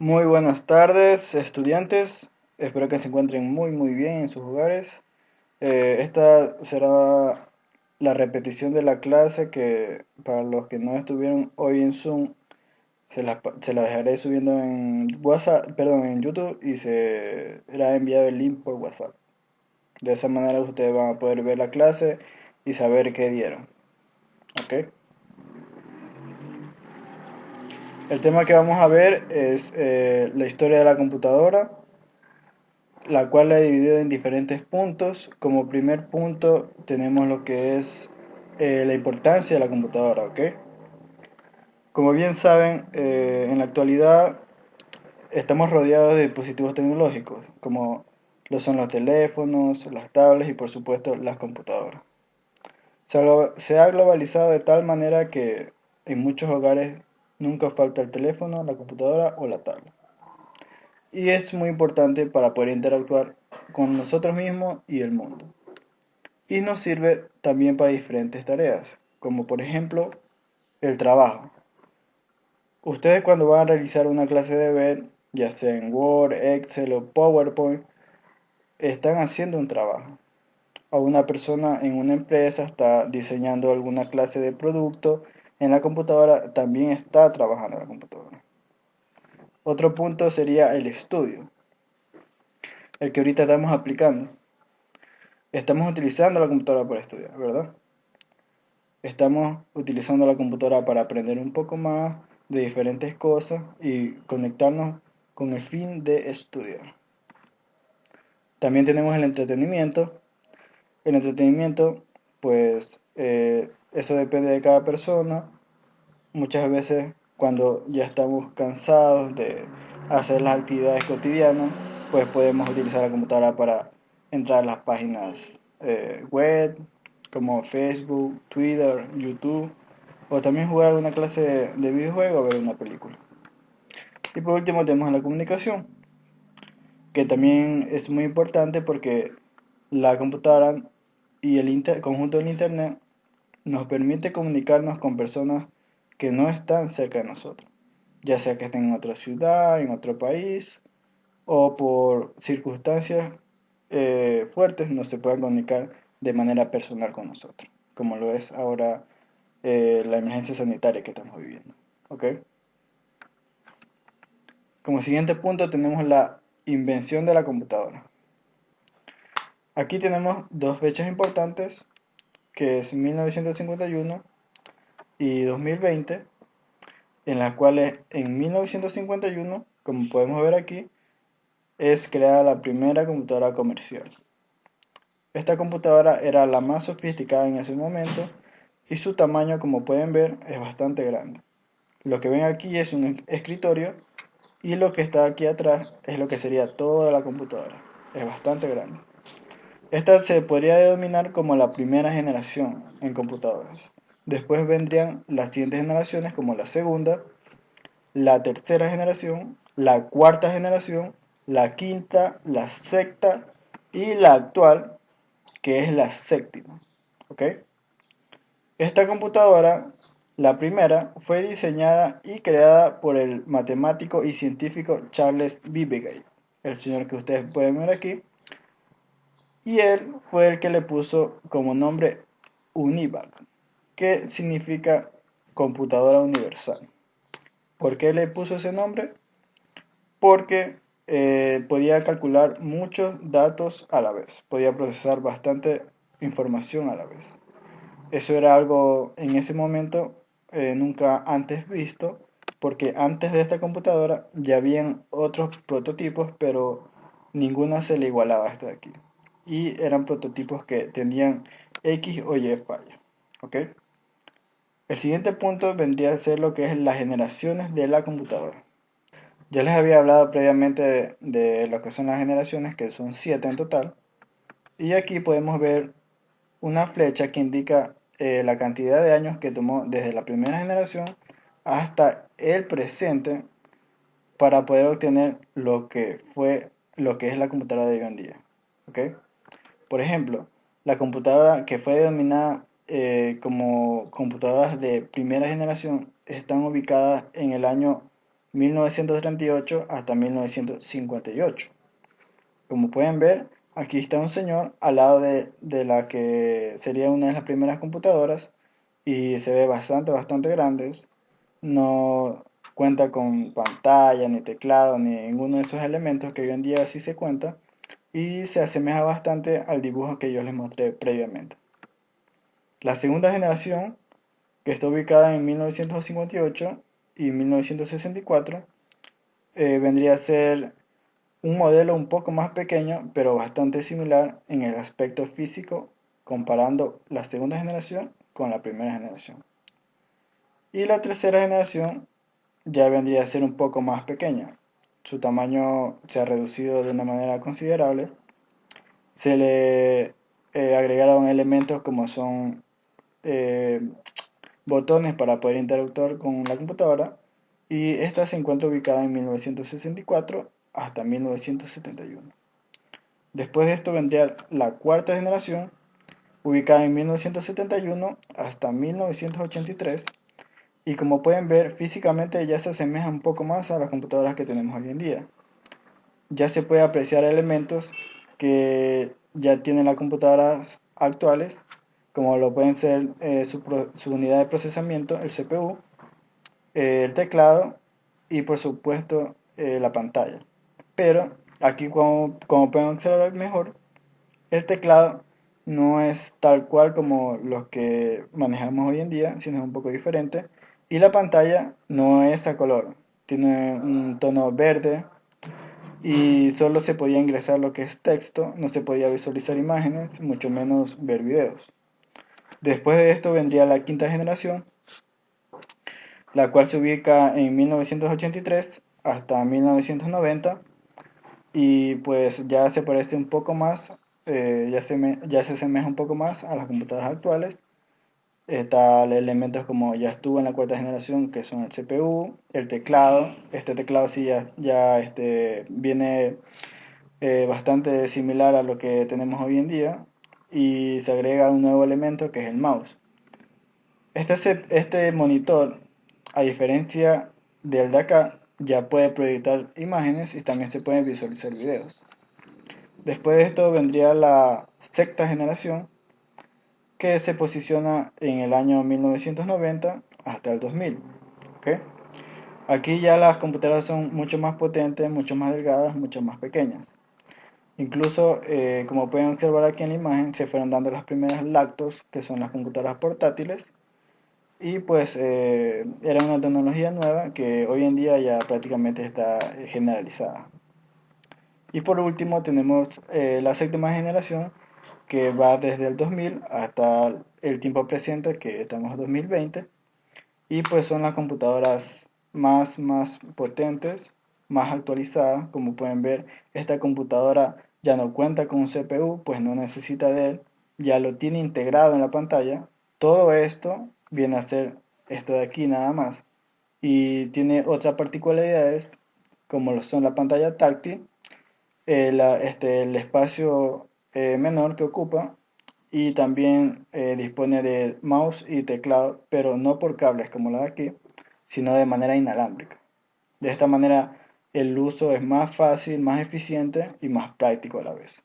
Muy buenas tardes, estudiantes. Espero que se encuentren muy bien en sus hogares. Esta será la repetición de la clase que para los que no estuvieron hoy en Zoom se la dejaré subiendo en WhatsApp, perdón, en YouTube y se será enviado el link por WhatsApp. De esa manera ustedes van a poder ver la clase y saber qué dieron. ¿Ok? El tema que vamos a ver es la historia de la computadora, la cual la he dividido en diferentes puntos. Como primer punto tenemos lo que es la importancia de la computadora, ¿ok? Como bien saben, en la actualidad estamos rodeados de dispositivos tecnológicos, como lo son los teléfonos, las tablets y por supuesto las computadoras. Se ha globalizado de tal manera que en muchos hogares nunca falta el teléfono, la computadora o la tablet. Y es muy importante para poder interactuar con nosotros mismos y el mundo. Y nos sirve también para diferentes tareas, como por ejemplo el trabajo. Ustedes cuando van a realizar una clase de ver, ya sea en Word, Excel o PowerPoint, están haciendo un trabajo. O una persona en una empresa está diseñando alguna clase de producto en la computadora, también está trabajando en la computadora. Otro punto sería el estudio, el que ahorita estamos aplicando. Estamos utilizando la computadora para estudiar, ¿verdad? Estamos utilizando la computadora para aprender un poco más de diferentes cosas y conectarnos con el fin de estudiar. También tenemos el entretenimiento. El entretenimiento, pues eso depende de cada persona. Muchas veces cuando ya estamos cansados de hacer las actividades cotidianas, pues podemos utilizar la computadora para entrar a las páginas web como Facebook, Twitter, YouTube, o también jugar alguna clase de videojuego o ver una película. Y por último tenemos la comunicación, que también es muy importante porque la computadora y el conjunto del Internet nos permite comunicarnos con personas que no están cerca de nosotros, ya sea que estén en otra ciudad, en otro país, o por circunstancias fuertes no se puedan comunicar de manera personal con nosotros, como lo es ahora la emergencia sanitaria que estamos viviendo. ¿Ok? Como siguiente punto tenemos la invención de la computadora. Aquí tenemos dos fechas importantes, que es 1951 y 2020, en las cuales en 1951, como podemos ver aquí, es creada la primera computadora comercial. Esta computadora era la más sofisticada en ese momento y su tamaño, como pueden ver, es bastante grande. Lo que ven aquí es un escritorio y lo que está aquí atrás es lo que sería toda la computadora. Es bastante grande. Esta se podría denominar como la primera generación en computadoras. Después vendrían las siguientes generaciones como la segunda, la tercera generación, la cuarta generación, la quinta, la sexta y la actual, que es la séptima. ¿Ok? Esta computadora, la primera, fue diseñada y creada por el matemático y científico Charles Babbage, el señor que ustedes pueden ver aquí, y él fue el que le puso como nombre UNIVAC, que significa computadora universal. ¿Por qué le puso ese nombre? Porque podía calcular muchos datos a la vez, podía procesar bastante información a la vez. Eso era algo en ese momento nunca antes visto, porque antes de esta computadora ya habían otros prototipos, pero ninguna se le igualaba a esta de aquí. Y eran prototipos que tenían X o Y falla. ¿Ok? El siguiente punto vendría a ser lo que es las generaciones de la computadora. Ya les había hablado previamente de lo que son las generaciones, que son 7 en total. Y aquí podemos ver una flecha que indica la cantidad de años que tomó desde la primera generación hasta el presente para poder obtener lo que es la computadora de hoy en día. ¿Ok? Por ejemplo, la computadora que fue denominada como computadoras de primera generación están ubicadas en el año 1938 hasta 1958. Como pueden ver, aquí está un señor al lado de la que sería una de las primeras computadoras y se ve bastante grandes. No cuenta con pantalla, ni teclado, ni ninguno de esos elementos que hoy en día sí se cuenta y se asemeja bastante al dibujo que yo les mostré previamente. La segunda generación, que está ubicada en 1958 y 1964, vendría a ser un modelo un poco más pequeño, pero bastante similar en el aspecto físico, comparando la segunda generación con la primera generación. Y la tercera generación ya vendría a ser un poco más pequeña. Su tamaño se ha reducido de una manera considerable. Se le agregaron elementos como son eh, botones para poder interactuar con la computadora, y esta se encuentra ubicada en 1964 hasta 1971. Después de esto vendría la cuarta generación, ubicada en 1971 hasta 1983, y como pueden ver, físicamente ya se asemeja un poco más a las computadoras que tenemos hoy en día. Ya se puede apreciar elementos que ya tienen las computadoras actuales, como lo pueden ser su unidad de procesamiento, el CPU, el teclado y por supuesto la pantalla. Pero aquí, como pueden observar mejor, el teclado no es tal cual como los que manejamos hoy en día, sino es un poco diferente. Y la pantalla no es a color, tiene un tono verde y solo se podía ingresar lo que es texto, no se podía visualizar imágenes, mucho menos ver videos. Después de esto vendría la quinta generación, la cual se ubica en 1983 hasta 1990, y pues ya se parece un poco más, ya se asemeja un poco más a las computadoras actuales. Está elementos como ya estuvo en la cuarta generación, que son el CPU, el teclado. Este teclado sí viene bastante similar a lo que tenemos hoy en día, y se agrega un nuevo elemento que es el mouse. Este monitor, a diferencia del de acá, ya puede proyectar imágenes y también se pueden visualizar videos. Después de esto vendría la sexta generación, que se posiciona en el año 1990 hasta el 2000. ¿Ok? Aquí ya las computadoras son mucho más potentes, mucho más delgadas, mucho más pequeñas. Incluso, como pueden observar aquí en la imagen, se fueron dando las primeras lactos, que son las computadoras portátiles, y pues era una tecnología nueva que hoy en día ya prácticamente está generalizada. Y por último tenemos la séptima generación, que va desde el 2000 hasta el tiempo presente, que estamos en 2020, y pues son las computadoras más potentes, más actualizadas. Como pueden ver, esta computadora ya no cuenta con un CPU, pues no necesita de él, ya lo tiene integrado en la pantalla. Todo esto viene a ser esto de aquí nada más, y tiene otras particularidades como lo son la pantalla táctil, el espacio menor que ocupa, y también dispone de mouse y teclado, pero no por cables como la de aquí, sino de manera inalámbrica. De esta manera el uso es más fácil, más eficiente y más práctico a la vez.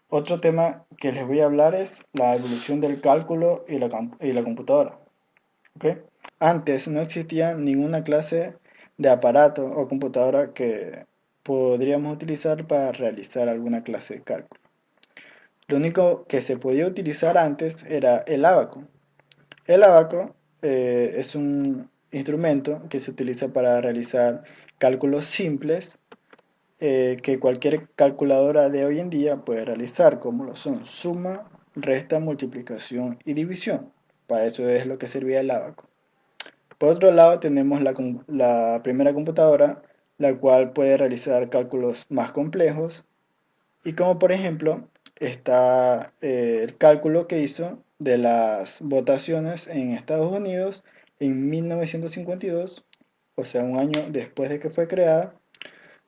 Otro tema que les voy a hablar es la evolución del cálculo y la computadora. ¿Ok? Antes no existía ninguna clase de aparato o computadora que podríamos utilizar para realizar alguna clase de cálculo. Lo único que se podía utilizar antes era el ábaco. El ábaco es un instrumento que se utiliza para realizar cálculos simples, que cualquier calculadora de hoy en día puede realizar, como lo son suma, resta, multiplicación y división. Para eso es lo que servía el ábaco. Por otro lado tenemos la primera computadora, la cual puede realizar cálculos más complejos, y como por ejemplo está el cálculo que hizo de las votaciones en Estados Unidos en 1952, o sea, un año después de que fue creada.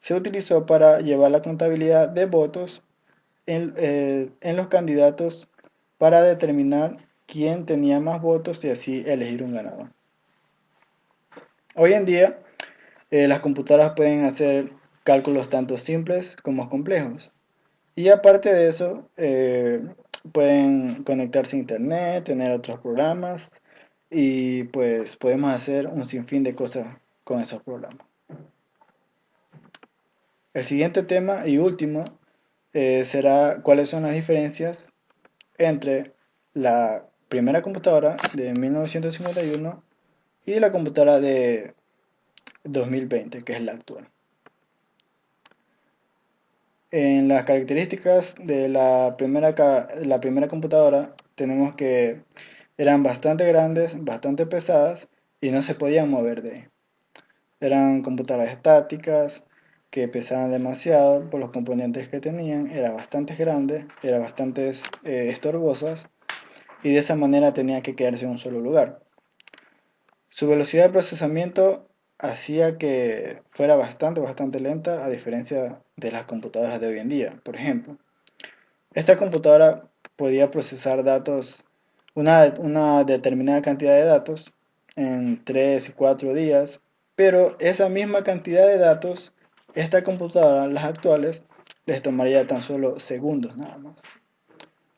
Se utilizó para llevar la contabilidad de votos en los candidatos, para determinar quién tenía más votos y así elegir un ganador. Hoy en día, las computadoras pueden hacer cálculos tanto simples como complejos. Y aparte de eso, pueden conectarse a internet, tener otros programas y pues podemos hacer un sinfín de cosas con esos programas. El siguiente tema y último será cuáles son las diferencias entre la primera computadora de 1951 y la computadora de 2020, que es la actual. En las características de la primera computadora tenemos que eran bastante grandes, bastante pesadas y no se podían mover de ahí. Eran computadoras estáticas que pesaban demasiado por los componentes que tenían, eran bastante grandes, eran bastante estorbosas y de esa manera tenía que quedarse en un solo lugar. Su velocidad de procesamiento hacía que fuera bastante lenta a diferencia de las computadoras de hoy en día. Por ejemplo, esta computadora podía procesar datos, una determinada cantidad de datos en 3 y 4 días, pero esa misma cantidad de datos, esta computadora, las actuales, les tomaría tan solo segundos nada más.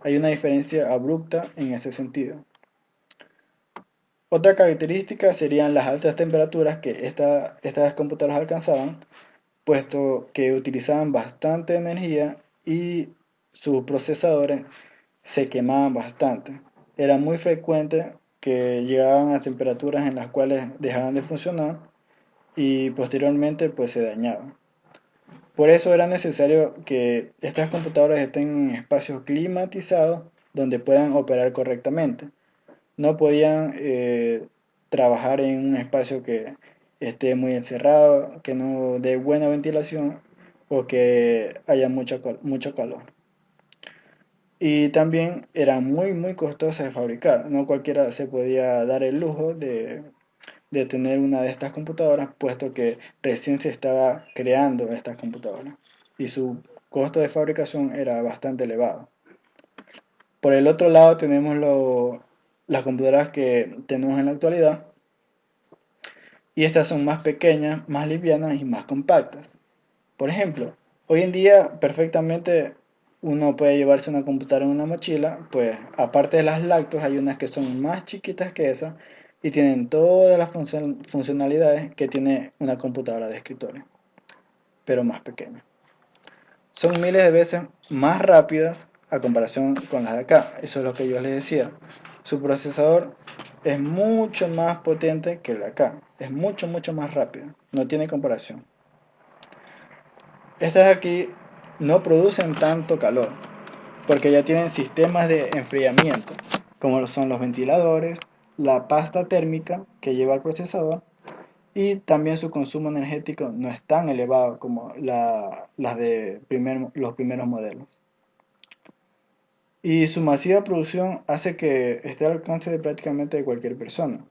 Hay una diferencia abrupta en ese sentido. Otra característica serían las altas temperaturas que estas computadoras alcanzaban, puesto que utilizaban bastante energía y sus procesadores se quemaban bastante. Era muy frecuente que llegaban a temperaturas en las cuales dejaban de funcionar y posteriormente pues se dañaban. Por eso era necesario que estas computadoras estén en espacios climatizados donde puedan operar correctamente. No podían trabajar en un espacio que esté muy encerrado, que no dé buena ventilación o que haya mucho calor. Y también era muy costosa de fabricar. No cualquiera se podía dar el lujo de tener una de estas computadoras, puesto que recién se estaba creando estas computadoras y su costo de fabricación era bastante elevado. Por el otro lado tenemos las computadoras que tenemos en la actualidad, y estas son más pequeñas, más livianas y más compactas. Por ejemplo, hoy en día perfectamente uno puede llevarse una computadora en una mochila, pues aparte de las lactos hay unas que son más chiquitas que esas y tienen todas las funcionalidades que tiene una computadora de escritorio, pero más pequeña. Son miles de veces más rápidas a comparación con las de acá. Eso es lo que yo les decía. Su procesador es mucho más potente que el de acá. Es mucho más rápido. No tiene comparación. Estas de aquí no producen tanto calor porque ya tienen sistemas de enfriamiento, como son los ventiladores, la pasta térmica que lleva el procesador y también su consumo energético no es tan elevado como las de los primeros modelos. Y su masiva producción hace que esté al alcance de prácticamente cualquier persona.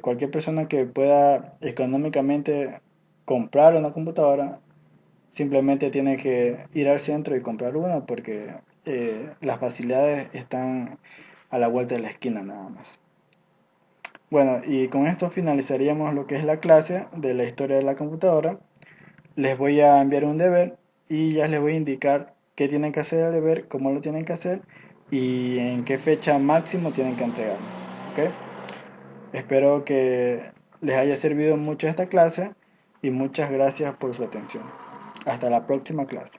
Cualquier persona que pueda económicamente comprar una computadora simplemente tiene que ir al centro y comprar una porque las facilidades están a la vuelta de la esquina nada más. Bueno, y con esto finalizaríamos lo que es la clase de la historia de la computadora. Les voy a enviar un deber y ya les voy a indicar qué tienen que hacer el deber, cómo lo tienen que hacer y en qué fecha máximo tienen que entregarlo. ¿Ok? Espero que les haya servido mucho esta clase y muchas gracias por su atención. Hasta la próxima clase.